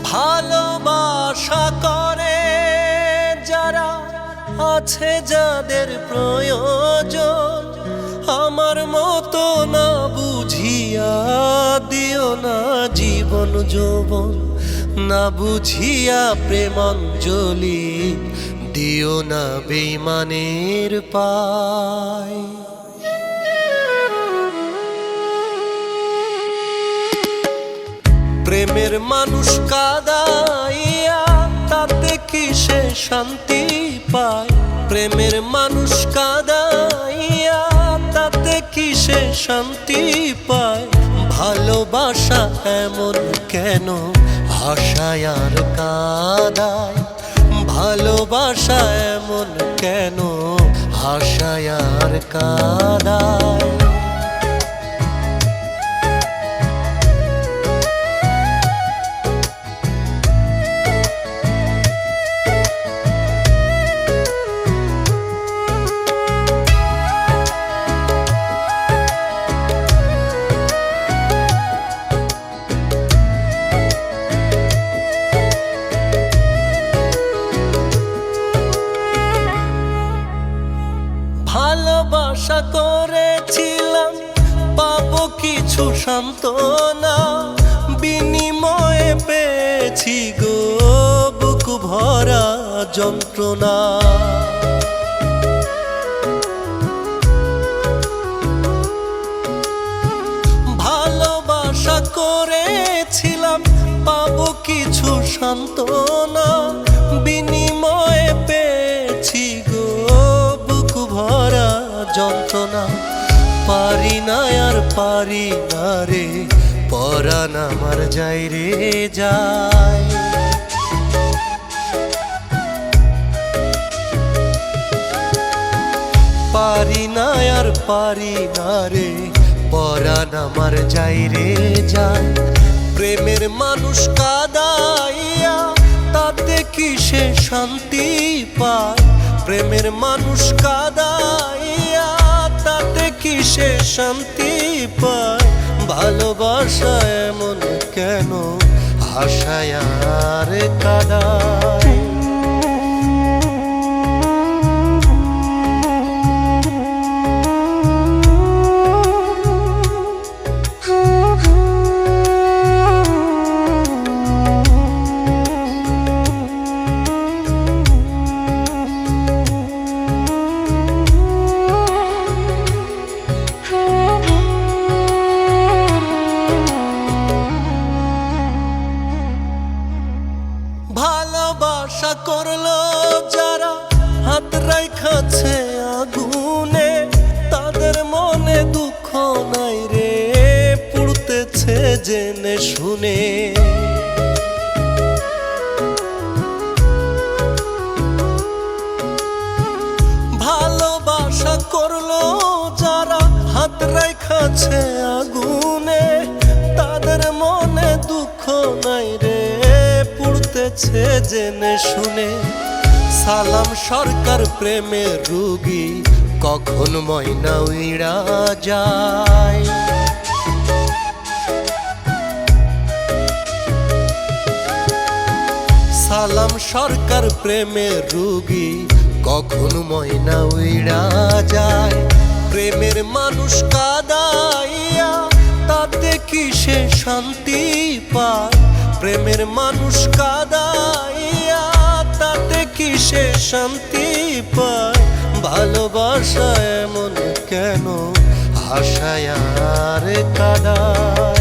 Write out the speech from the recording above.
ভালোবাসা করে যারা, আছে যাদের প্রয়োজন, আমার মতো না বুঝিয়া দিও না জীবন যৌবন, না বুঝিয়া প্রেমাঞ্জলি দিও না বেঈমানের পায়। প্রেমের মানুষ কাঁদাইয়া তাতে কি সে শান্তি পায়? প্রেমের মানুষ কাঁদাইয়া তাতে কি সে শান্তি পায়? ভালোবাসা এমন কেন হাসায় আর কাঁদায়? ভালোবাসা এমন কেন হাসায় আর কাঁদায়? ভালোবাসা করেছিলাম পাবো কিছু সান্ত্বনা, বিনিময়ে পেয়েছি গো বুক ভরা যন্ত্রণা। ভালোবাসা করেছিলাম পাবো কিছু সান্ত্বনা, বিনিময়ে পেয়েছি গো ভরা যন্ত্রণা। পারি না আর পারি না রে, পরাণ আমার যায় রে যায়। পারি না আর পারি না রে, পরাণ আমার যায় রে যায়। প্রেমের মানুষ কাঁদাইয়া তাতে কি সে শান্তি পায়? প্রেমের মানুষ কাঁদাইয়া তাতে কি সে শান্তি পায়? ভালোবাসা এমন কেন হাসায় আর কাঁদায়? ভালোবাসা করলো যারা হাত রাখাছে আগুনে, তাদের মনে দুঃখ নাই রে পুড়তেছে জেনে শুনে। ভালোবাসা করলো যারা হাত রাখাছে আগুনে, তাদের মনে দুঃখ নাই রে পুড়তেছে জেনে শুনে। সালাম সরকার প্রেমের রোগী, কখন ময়না উইড়া যায়। সালাম সরকার প্রেমের রোগী, কখন ময়না উইড়া যায়। প্রেমের মানুষ কাঁদাইয়া তাতে কি সে শান্তি পায়? প্রেমের মানুষ কাঁদাইয়া তাতে কি সে শান্তি পায়? ভালোবাসা এমন কেন হাসায় আর কাঁদায়?